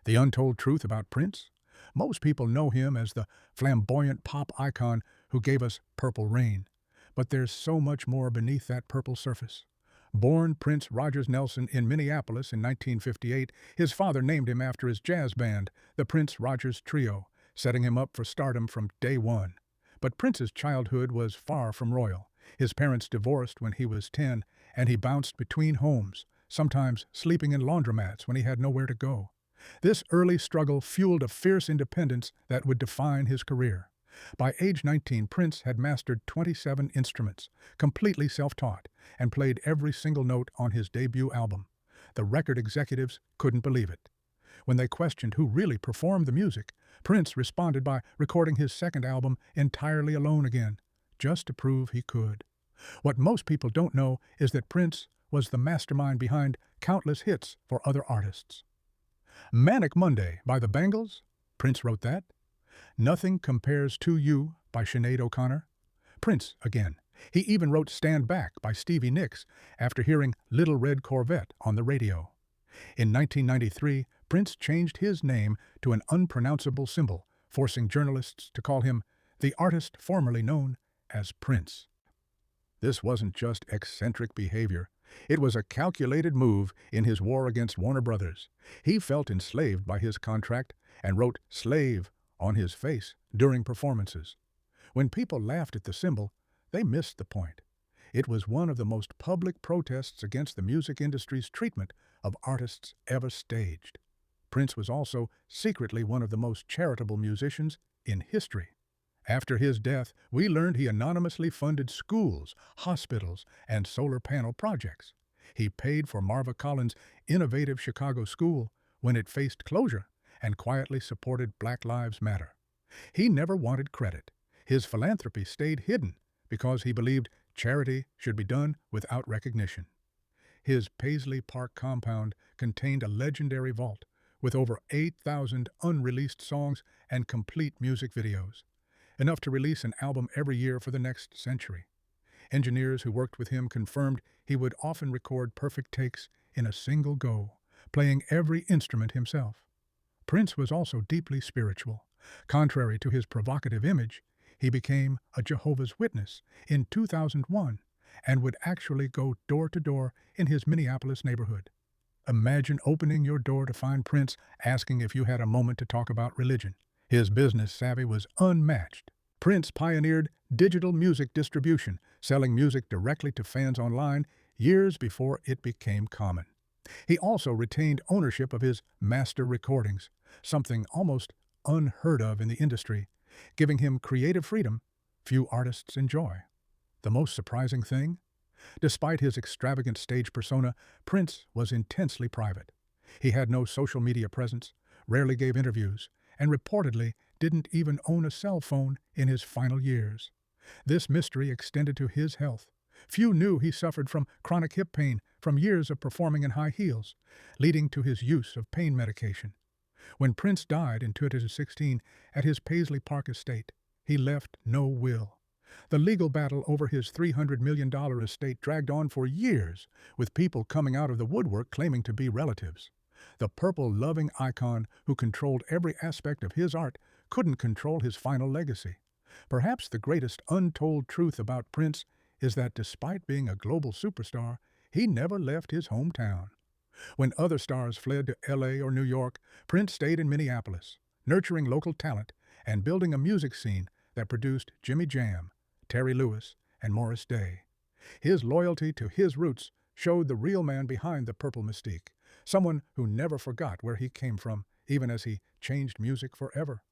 The untold truth about Prince? Most people know him as the flamboyant pop icon who gave us Purple Rain. But there's so much more beneath that purple surface. Born Prince Rogers Nelson in Minneapolis in 1958, his father named him after his jazz band, the Prince Rogers Trio, setting him up for stardom from day one. But Prince's childhood was far from royal. His parents divorced when he was 10, and he bounced between homes, sometimes sleeping in laundromats when he had nowhere to go. This early struggle fueled a fierce independence that would define his career. By age 19, Prince had mastered 27 instruments, completely self-taught, and played every single note on his debut album. The record executives couldn't believe it. When they questioned who really performed the music, Prince responded by recording his second album entirely alone again, just to prove he could. What most people don't know is that Prince was the mastermind behind countless hits for other artists. Manic Monday by the Bangles? Prince wrote that. Nothing Compares to You by Sinead O'Connor? Prince again. He even wrote Stand Back by Stevie Nicks after hearing Little Red Corvette on the radio. In 1993, Prince changed his name to an unpronounceable symbol, forcing journalists to call him the artist formerly known as Prince. This wasn't just eccentric behavior. It was a calculated move in his war against Warner Brothers. He felt enslaved by his contract and wrote "slave" on his face during performances. When people laughed at the symbol, they missed the point. It was one of the most public protests against the music industry's treatment of artists ever staged. Prince was also secretly one of the most charitable musicians in history. After his death, we learned he anonymously funded schools, hospitals, and solar panel projects. He paid for Marva Collins' innovative Chicago school when it faced closure and quietly supported Black Lives Matter. He never wanted credit. His philanthropy stayed hidden because he believed charity should be done without recognition. His Paisley Park compound contained a legendary vault with over 8,000 unreleased songs and complete music videos, enough to release an album every year for the next century. Engineers who worked with him confirmed he would often record perfect takes in a single go, playing every instrument himself. Prince was also deeply spiritual. Contrary to his provocative image, he became a Jehovah's Witness in 2001 and would actually go door to door in his Minneapolis neighborhood. Imagine opening your door to find Prince asking if you had a moment to talk about religion. His business savvy was unmatched. Prince pioneered digital music distribution, selling music directly to fans online years before it became common. He also retained ownership of his master recordings, something almost unheard of in the industry, giving him creative freedom few artists enjoy. The most surprising thing? Despite his extravagant stage persona, Prince was intensely private. He had no social media presence, rarely gave interviews, and reportedly didn't even own a cell phone in his final years. This mystery extended to his health. Few knew he suffered from chronic hip pain from years of performing in high heels, leading to his use of pain medication. When Prince died in 2016 at his Paisley Park estate, he left no will. The legal battle over his $300 million estate dragged on for years, with people coming out of the woodwork claiming to be relatives. The purple-loving icon who controlled every aspect of his art couldn't control his final legacy. Perhaps the greatest untold truth about Prince is that despite being a global superstar, he never left his hometown. When other stars fled to LA or New York, Prince stayed in Minneapolis, nurturing local talent and building a music scene that produced Jimmy Jam, Terry Lewis, and Morris Day. His loyalty to his roots showed the real man behind the purple mystique, someone who never forgot where he came from, even as he changed music forever.